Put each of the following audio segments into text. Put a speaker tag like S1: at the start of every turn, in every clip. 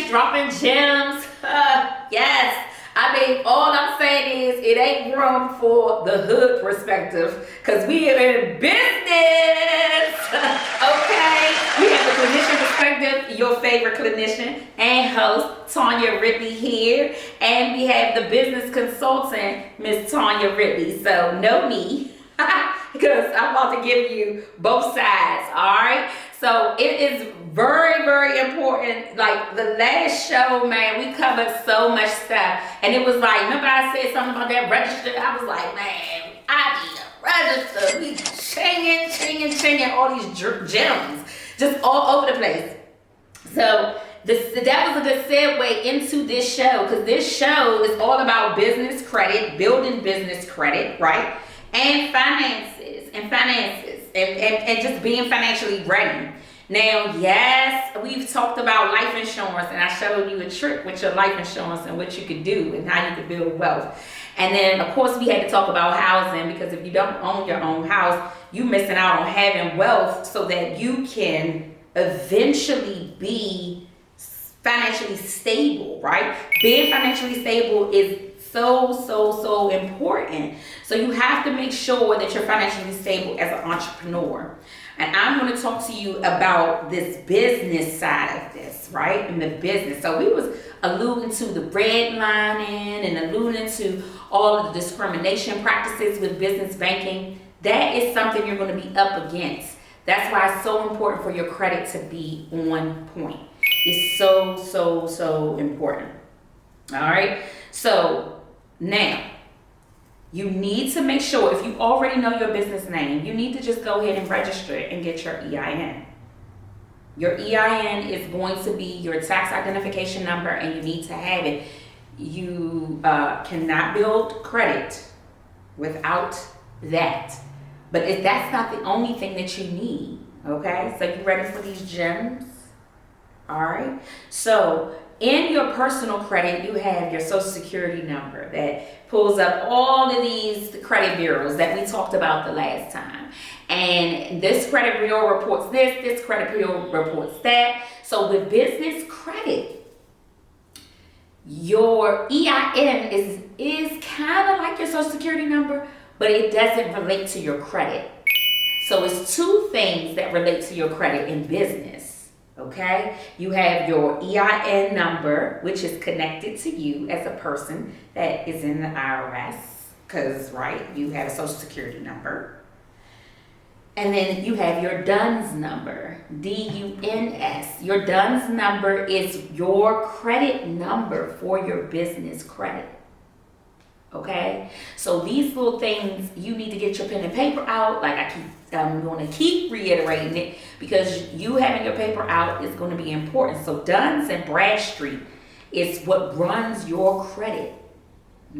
S1: Yes, dropping gems. Yes. I mean, all I'm saying is it ain't room for the hood perspective because we are in business. Okay? We have the clinician perspective, your favorite clinician and host, Tanya Ridley here. And we have the business consultant, Miss Tanya Ridley. So know me because I'm about to give you both sides, all right? So it is very, very important. Like the last show, man, we covered so much stuff. And it was like, remember I said something about that register? I was like, man, I need a register. We chinging all these gems just all over the place. So that was a good segue into this show because this show is all about business credit, building business credit, right? And finances and just being financially ready. Now, yes, we've talked about life insurance and I showed you a trick with your life insurance and what you could do and how you could build wealth. And then, of course, we had to talk about housing because if you don't own your own house, you're missing out on having wealth so that you can eventually be financially stable, right? Being financially stable is so important. So you have to make sure that you're financially stable as an entrepreneur. And I'm going to talk to you about this business side of this, right? In the business. So we was alluding to the redlining and alluding to all of the discrimination practices with business banking. That is something you're going to be up against. That's why it's so important for your credit to be on point. It's so important. All right. So now, you need to make sure, if you already know your business name, you need to just go ahead and register it and get your EIN. Your EIN is going to be your tax identification number and you need to have it. You cannot build credit without that. But if that's not the only thing that you need, okay? So you ready for these gems? All right. So in your personal credit, you have your social security number that pulls up all of these credit bureaus that we talked about the last time. And this credit bureau reports this credit bureau reports that. So with business credit, your EIN is kind of like your social security number, but it doesn't relate to your credit. So it's two things that relate to your credit in business. Okay, you have your EIN number, which is connected to you as a person that is in the IRS, because, right, you have a social security number. And then you have your DUNS number, DUNS. Your DUNS number is your credit number for your business credit. Okay, so these little things, you need to get your pen and paper out. Like I'm going to keep reiterating it because you having your paper out is going to be important. So Duns and Bradstreet is what runs your credit.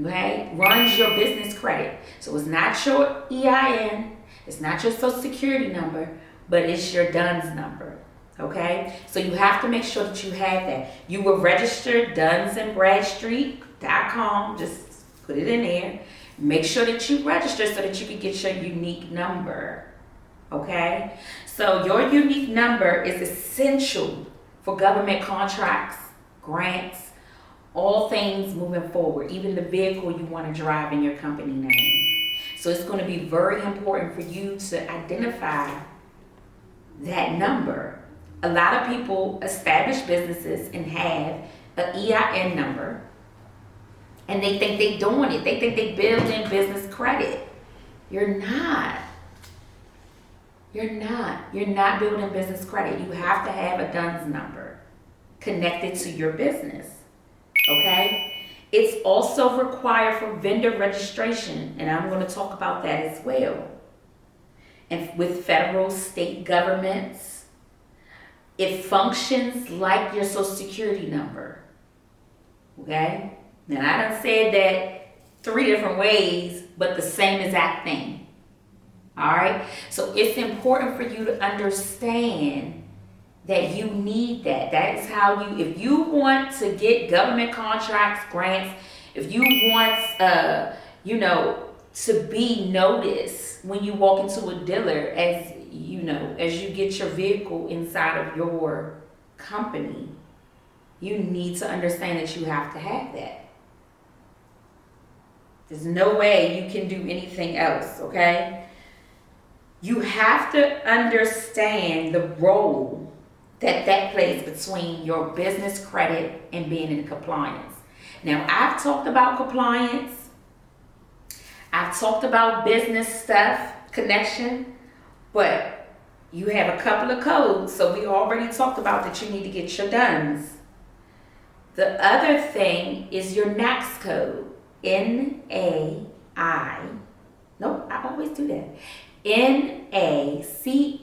S1: Okay, runs your business credit. So it's not your EIN, it's not your social security number, but it's your DUNS number. Okay, so you have to make sure that you have that. You will register dunsandbradstreet.com. Just put it in there. Make sure that you register so that you can get your unique number. Okay? So your unique number is essential for government contracts, grants, all things moving forward, even the vehicle you want to drive in your company name. So it's going to be very important for you to identify that number. A lot of people establish businesses and have an EIN number. And they think they're doing it. They think they building business credit. You're not. You're not building business credit. You have to have a DUNS number connected to your business. Okay? It's also required for vendor registration. And I'm going to talk about that as well. And with federal, state governments, it functions like your social security number. Okay? Now, I done said that 3 different ways, but the same exact thing. All right? So it's important for you to understand that you need that. That is how if you want to get government contracts, grants, if you want, to be noticed when you walk into a dealer as you get your vehicle inside of your company, You need to understand that you have to have that. There's no way you can do anything else, okay? You have to understand the role that plays between your business credit and being in compliance. Now, I've talked about compliance. I've talked about business stuff, connection, but you have a couple of codes. So we already talked about that you need to get your DUNS. The other thing is your NACIS code. N-A-I. Nope, I always do that. NACIS.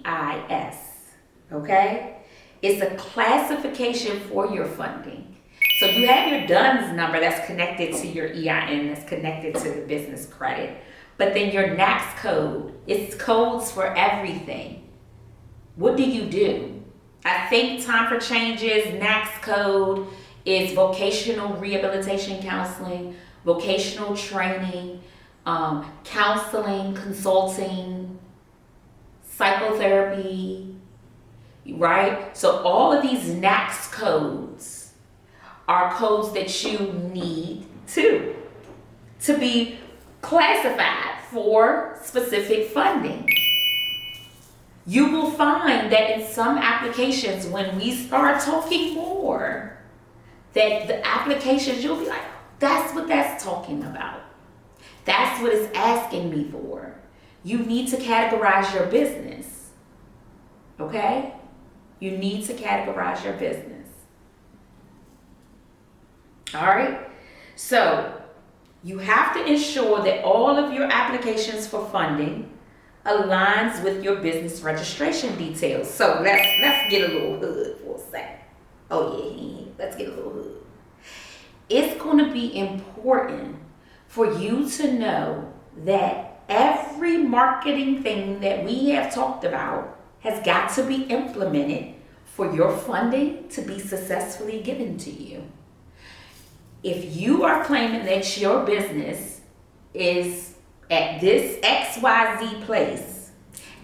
S1: Okay? It's a classification for your funding. So you have your DUNS number that's connected to your EIN, that's connected to the business credit. But then your NACIS code, it's codes for everything. What do you do? I think Time for Change's NACIS code is vocational rehabilitation counseling, vocational training, counseling, consulting, psychotherapy, right? So all of these NACIS codes are codes that you need to be classified for specific funding. You will find that in some applications, when we start talking more, that the applications, you'll be like, that's what that's talking about. That's what it's asking me for. You need to categorize your business. Okay? You need to categorize your business. All right? So, you have to ensure that all of your applications for funding aligns with your business registration details. So, let's get a little hood for a second. Oh yeah, let's get a little hood. It's going to be important for you to know that every marketing thing that we have talked about has got to be implemented for your funding to be successfully given to you. If you are claiming that your business is at this XYZ place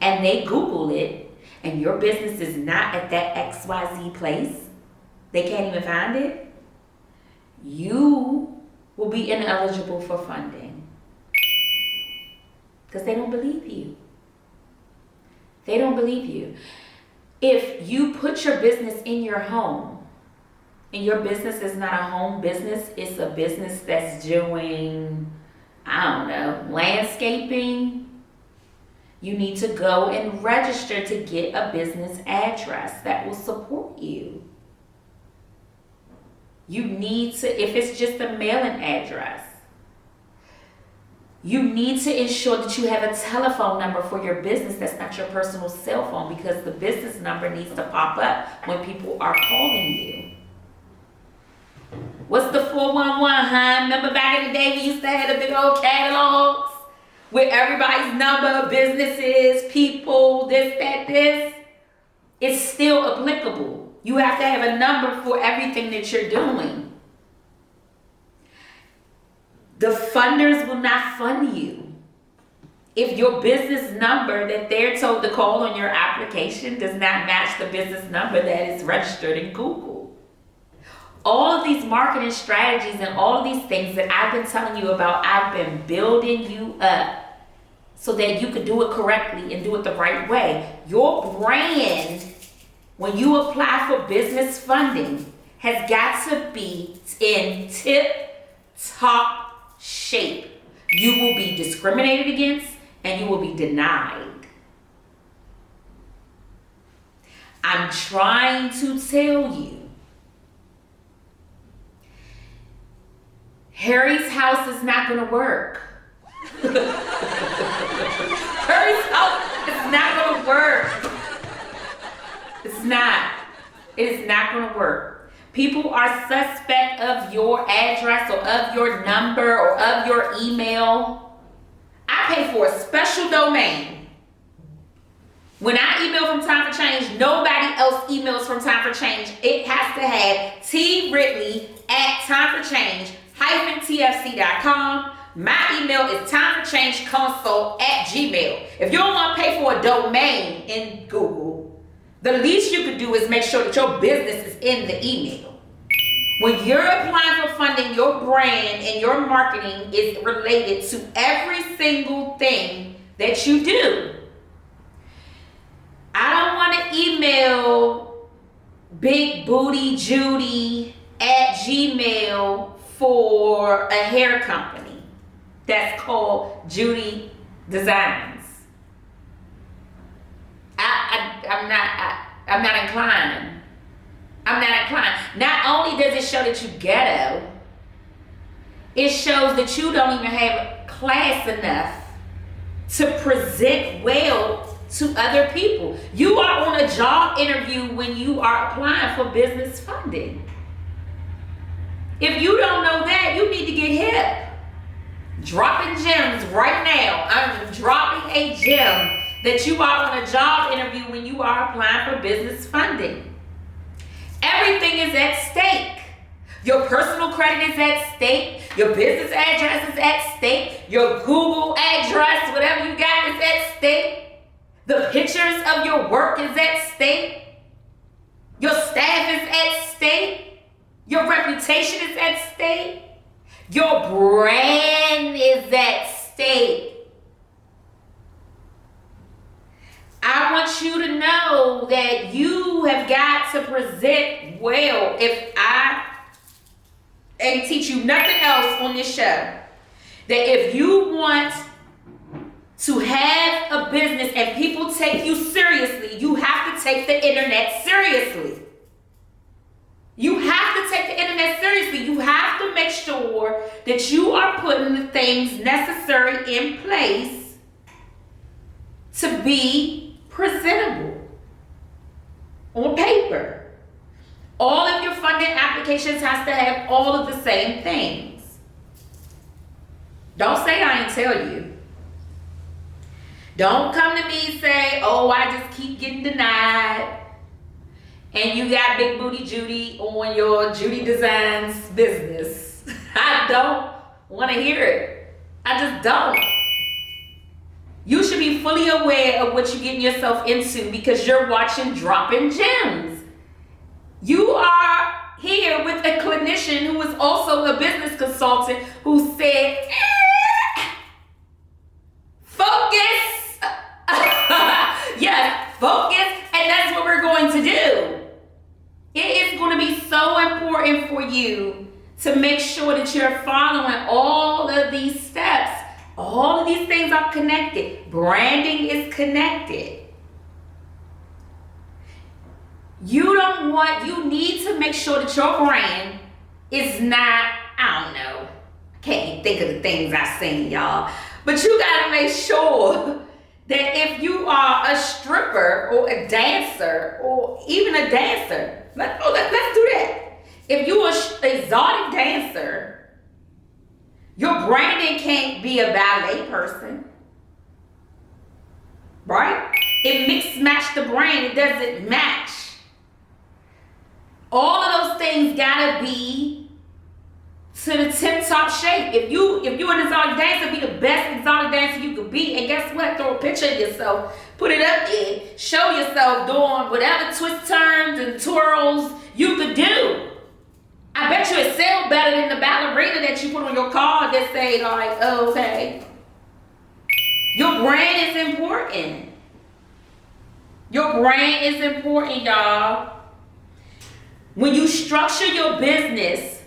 S1: and they Google it and your business is not at that XYZ place, they can't even find it, you will be ineligible for funding because they don't believe you. They don't believe you. If you put your business in your home, and your business is not a home business, it's a business that's doing, I don't know, landscaping, you need to go and register to get a business address that will support you. You need to, if it's just a mailing address, you need to ensure that you have a telephone number for your business that's not your personal cell phone, because the business number needs to pop up when people are calling you. What's the 411, huh? Remember back in the day we used to have the big old catalogs with everybody's number, businesses, people, this, that, this? It's still applicable. You have to have a number for everything that you're doing. The funders will not fund you if your business number that they're told to call on your application does not match the business number that is registered in Google. All of these marketing strategies and all of these things that I've been telling you about, I've been building you up so that you could do it correctly and do it the right way. Your brand, when you apply for business funding, has got to be in tip-top shape. You will be discriminated against and you will be denied. I'm trying to tell you, Harry's house is not going to work. Harry's house is not going to work. It's not. It is not going to work. People are suspect of your address or of your number or of your email. I pay for a special domain. When I email from Time for Change, nobody else emails from Time for Change. It has to have tridley@timeforchange-tfc.com. My email is timeforchangeconsult@gmail. If you don't want to pay for a domain in Google, the least you could do is make sure that your business is in the email. When you're applying for funding, your brand and your marketing is related to every single thing that you do. I don't want to email Big Booty Judy at Gmail for a hair company that's called Judy Designs. I'm not inclined. Not only does it show that you ghetto, it shows that you don't even have class enough to present well to other people. You are on a job interview when you are applying for business funding. If you don't know that, you need to get hip. Dropping gems right now. I'm dropping a gem that you are on a job interview when you are applying for business funding. Everything is at stake. Your personal credit is at stake. Your business address is at stake. Your Google address, whatever you got, is at stake. The pictures of your work is at stake. Your staff is at stake. Your reputation is at stake. Your brand is at stake. I want you to know that you have got to present well. If I ain't teach you nothing else on this show, that if you want to have a business and people take you seriously, you have to take the internet seriously. You have to take the internet seriously. You have to make sure that you are putting the things necessary in place to be presentable on paper. All of your funding applications has to have all of the same things. Don't say I ain't tell you. Don't come to me and say, oh, I just keep getting denied. And you got Big Booty Judy on your Judy Designs business. I don't want to hear it. I just don't. You should be fully aware of what you're getting yourself into because you're watching Droppin' Gems. You are here with a clinician who is also a business consultant who said, focus. Yes, focus. And that's what we're going to do. It is going to be so important for you to make sure that you're following all of these steps. All of these things are connected. Branding is connected. You need to make sure that your brand is not, I don't know, I can't even think of the things I've seen, y'all. But you got to make sure that if you are a stripper or a dancer or even a dancer, let's do that. If you're an exotic dancer, your branding can't be a ballet person, right? It mix-match the brand. It doesn't match. All of those things gotta be to the tip-top shape. If you're an exotic dancer, be the best exotic dancer you could be. And guess what? Throw a picture of yourself. Put it up there. Show yourself doing whatever twist turns and twirls you could do. I bet you it sells better than the ballerina that you put on your card that say like, oh, okay. Your brand is important. Your brand is important, y'all. When you structure your business,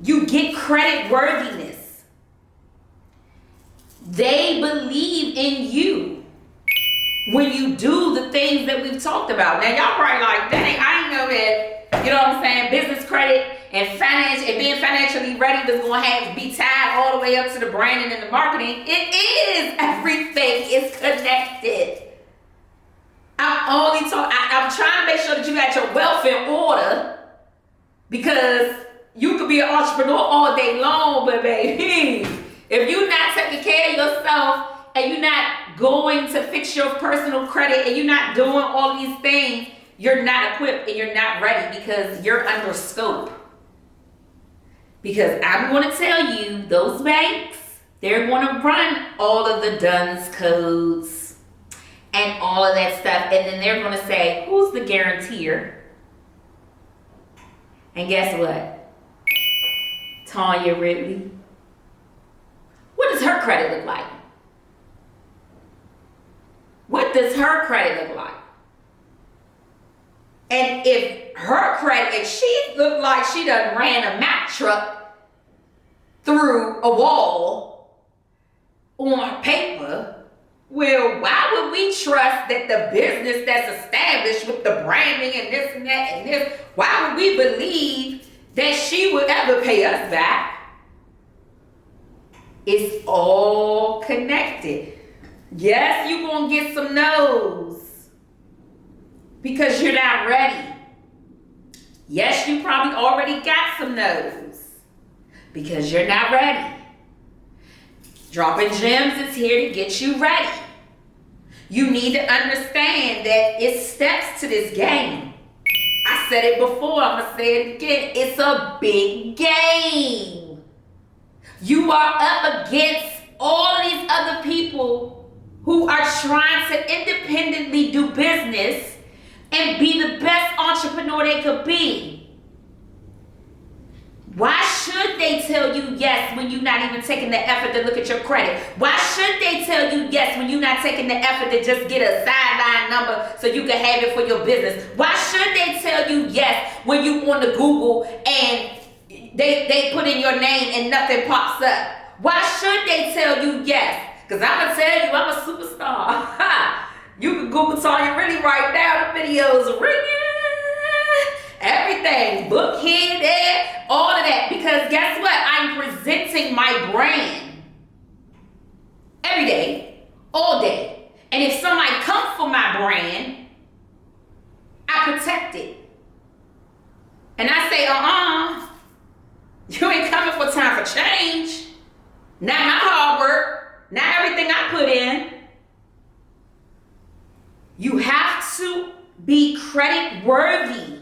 S1: you get credit worthiness. They believe in you when you do the things that we've talked about. Now, y'all probably like, dang, I didn't know that, you know what I'm saying, business credit and finance and being financially ready was going to be tied all the way up to the branding and the marketing. It is. Everything is connected. I'm trying to make sure that you got your wealth in order because you could be an entrepreneur all day long, but baby, if you're not taking care of yourself and you're not going to fix your personal credit and you're not doing all these things, you're not equipped and you're not ready because you're under scope. Because I'm going to tell you, those banks, they're going to run all of the DUNS codes and all of that stuff, and then they're going to say, who's the guarantor? And guess what? Tanya Ridley. What does her credit look like? What does her credit look like? And if her credit, if she looked like she done ran a Mack truck through a wall on paper, well, why would we trust that the business that's established with the branding and this and that and this, why would we believe that she would ever pay us back? It's all connected. Yes, you're going to get some no's because you're not ready. Yes, you probably already got some no's because you're not ready. Droppin' Gems is here to get you ready. You need to understand that it's steps to this game. I said it before, I'm going to say it again. It's a big game. You are up against all of these other people who are trying to independently do business and be the best entrepreneur they could be. Why should they tell you yes when you're not even taking the effort to look at your credit? Why should they tell you yes when you're not taking the effort to just get a sideline number so you can have it for your business? Why should they tell you yes when you on the Google and they put in your name and nothing pops up? Why should they tell you yes? Because I'm going to tell you, I'm a superstar. You can Google Tanya Ridley right now. The videos ringing. Everything. Book here, there. All of that. Because guess what? I'm presenting my brand. Every day. All day. And if somebody comes for my brand, I protect it. And I say, you ain't coming for time for change. Not my hard work. Not everything I put in. You have to be credit worthy.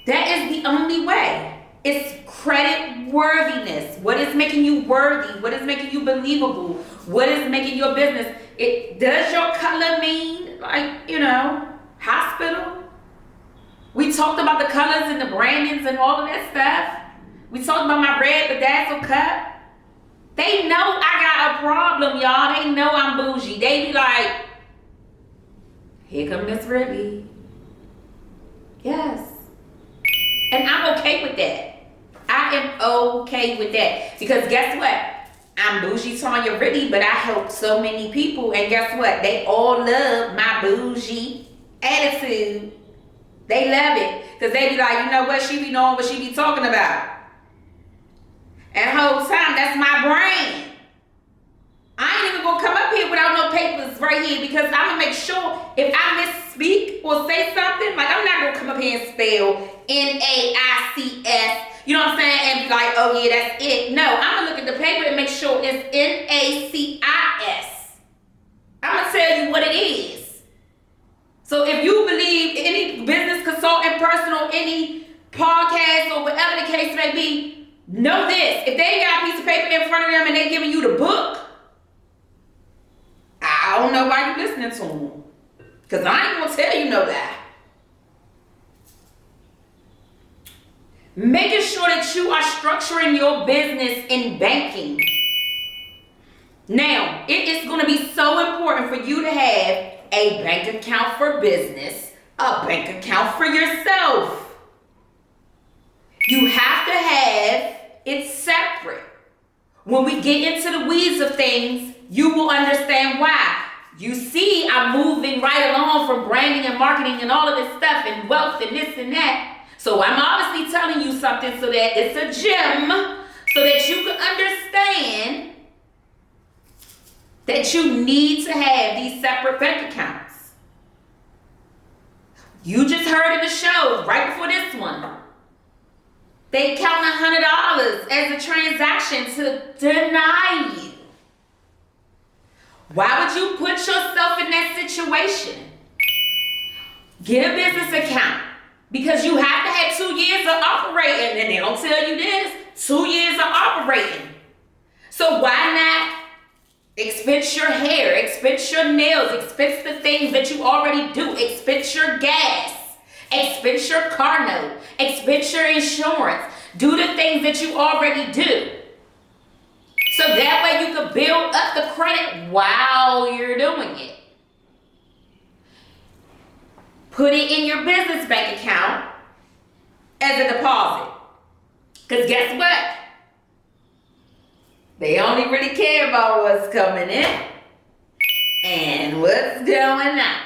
S1: That is the only way. It's credit worthiness. What is making you worthy? What is making you believable? What is making your business? Does your color mean hospital? We talked about the colors and the brandings and all of that stuff. We talked about my red bedazzle cup. They know I got a problem, y'all. They know I'm bougie. They be like, here come Miss Ridley. Yes. And I'm okay with that. I am okay with that. Because guess what? I'm bougie Tanya Ridley, but I help so many people. And guess what? They all love my bougie attitude. They love it. Because they be like, you know what? She be knowing what she be talking about. And the whole time, that's my brain. I ain't even gonna come up here without no papers right here because I'm gonna make sure if I misspeak or say something, like I'm not gonna come up here and spell NAICS, you know what I'm saying, and be like, oh yeah, that's it. No, I'm gonna look at the paper and make sure it's NACIS. I'm gonna tell you what it is. So if you believe any business consultant, personal, any podcast or whatever the case may be, know this, if they got a piece of paper in front of them and they giving you the book, I don't know why you listening to them. Because I ain't going to tell you no lie. Making sure that you are structuring your business in banking. Now, it is going to be so important for you to have a bank account for business, a bank account for yourself. You have to have it separate. When we get into the weeds of things, you will understand why. You see, I'm moving right along from branding and marketing and all of this stuff and wealth and this and that. So I'm obviously telling you something so that it's a gem, so that you can understand that you need to have these separate bank accounts. You just heard in the show right before this one, they count $100 as a transaction to deny you. Why would you put yourself in that situation? Get a business account because you have to have 2 years of operating, and they don't tell you this, 2 years of operating. So why not expense your hair, expense your nails, expense the things that you already do, expense your gas. Expense your car note. Expense your insurance. Do the things that you already do. So that way you can build up the credit while you're doing it. Put it in your business bank account as a deposit. Because guess what? They only really care about what's coming in and what's going out.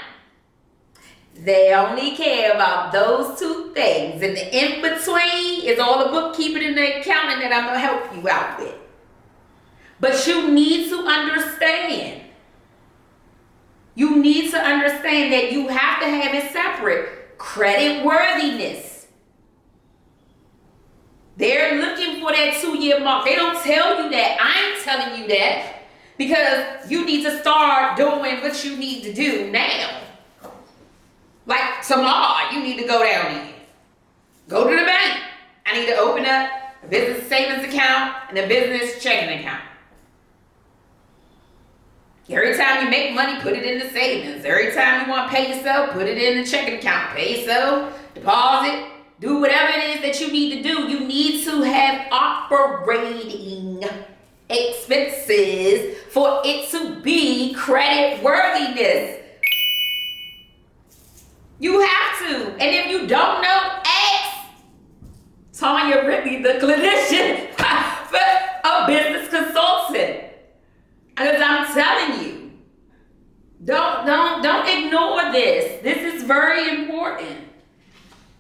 S1: They only care about those two things. And the in-between is all the bookkeeping and the accounting that I'm going to help you out with. But you need to understand. You need to understand that you have to have it separate. Credit worthiness. They're looking for that 2-year mark. They don't tell you that. I'm telling you that because you need to start doing what you need to do now. Like tomorrow, you need to go down there. Go to the bank. I need to open up a business savings account and a business checking account. Every time you make money, put it in the savings. Every time you want to pay yourself, put it in the checking account. Pay yourself, deposit, do whatever it is that you need to do. You need to have operating expenses for it to be credit worthiness. You have to. And if you don't know, ask Tanya Ripley, the clinician, a business consultant. Because I'm telling you, don't ignore this. This is very important.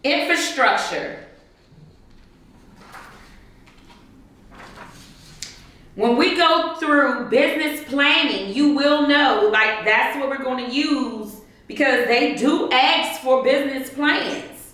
S1: Infrastructure. When we go through business planning, you will know, like, that's what we're going to use because they do ask for business plans.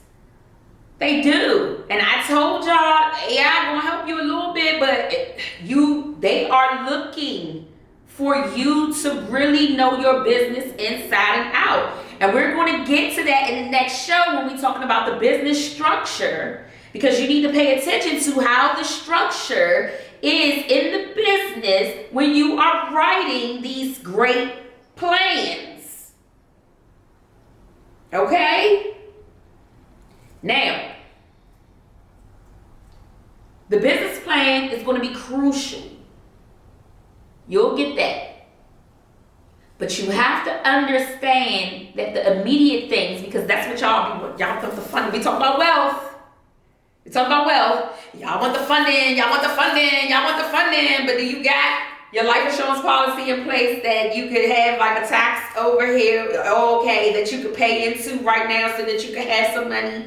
S1: They do. And I told y'all, yeah, I'm going to help you a little bit, but they are looking for you to really know your business inside and out. And we're going to get to that in the next show when we're talking about the business structure, because you need to pay attention to how the structure is in the business when you are writing these great plans. Okay? Now, the business plan is going to be crucial. You'll get that. But you have to understand that the immediate things, because that's what y'all think the funding. We talk about wealth. We talk about wealth. Y'all want the funding. Y'all want the funding. Y'all want the funding. But do you got your life insurance policy in place that you could have like a tax over here, okay, that you could pay into right now so that you can have some money?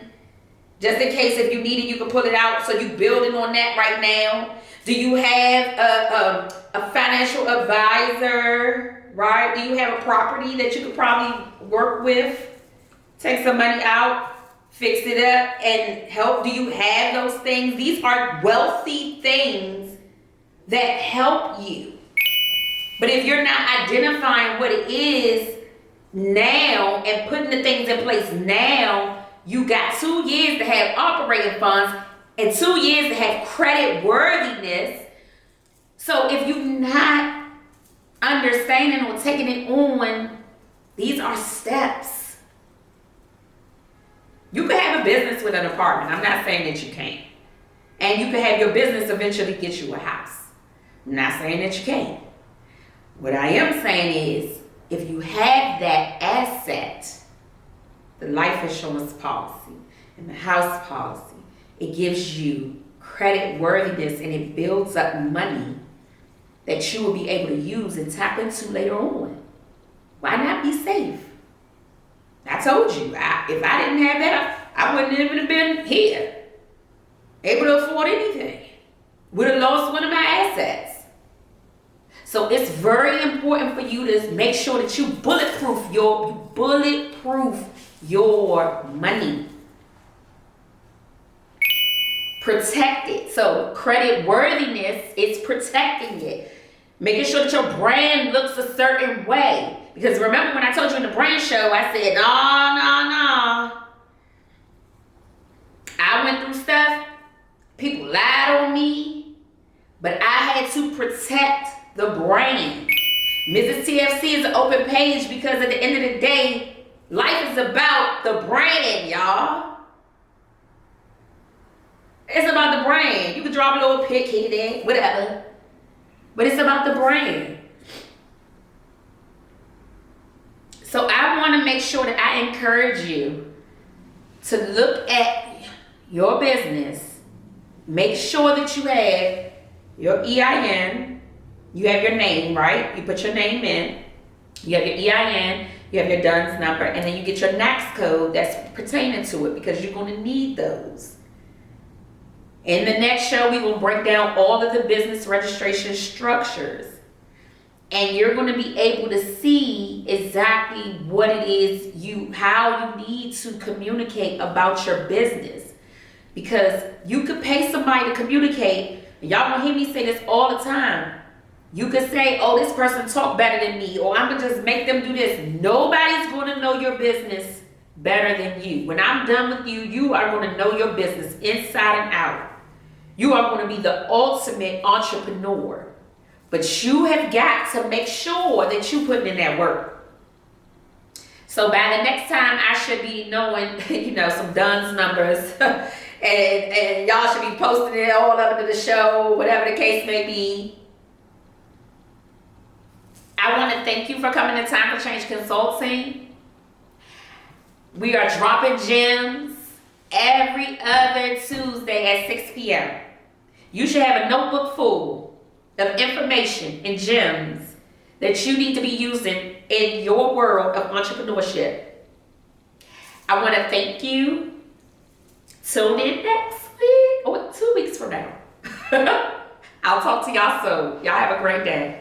S1: Just in case if you need it, you can pull it out. So you building on that right now. Do you have a financial advisor, right? Do you have a property that you could probably work with, take some money out, fix it up, and help? Do you have those things? These are wealthy things that help you. But if you're not identifying what it is now and putting the things in place now, you got 2 years to have operating funds and 2 years to have credit worthiness. So if you're not understanding or taking it on, these are steps. You can have a business with an apartment. I'm not saying that you can't. And you can have your business eventually get you a house. I'm not saying that you can't. What I am saying is, if you have that asset, the life insurance policy and the house policy, it gives you credit worthiness and it builds up money that you will be able to use and tap into later on. Why not be safe? I told you, if I didn't have that, I wouldn't even have been here, able to afford anything. Would have lost one of my assets. So it's very important for you to make sure that you bulletproof your money. Protect it. So credit worthiness is protecting it. Making sure that your brand looks a certain way. Because remember when I told you in the brand show, I said, no. I went through stuff. People lied on me. But I had to protect the brand. Mrs. TFC is an open page because at the end of the day, Life is about the brand, y'all. It's about the brand. You can drop a little pic here, there, whatever. But it's about the brand. So I want to make sure that I encourage you to look at your business. Make sure that you have your EIN. You have your name, right? You put your name in. You have your EIN. You have your DUNS number. And then you get your NACIS code that's pertaining to it, because you're going to need those. In the next show, we will break down all of the business registration structures. And you're going to be able to see exactly what it is how you need to communicate about your business. Because you could pay somebody to communicate, and y'all gonna hear me say this all the time. You could say, oh, this person talk better than me, or I'm gonna just make them do this. Nobody's gonna know your business better than you. When I'm done with you, you are gonna know your business inside and out. You are gonna be the ultimate entrepreneur. But you have got to make sure that you putting in that work. So by the next time, I should be knowing, some DUNS numbers. and y'all should be posting it all over to the show, whatever the case may be. I want to thank you for coming to Time for Change Consulting. We are dropping gems every other Tuesday at 6 p.m. You should have a notebook full of information and gems that you need to be using in your world of entrepreneurship. I want to thank you. Tune in next week, or 2 weeks from now. I'll talk to y'all soon. Y'all have a great day.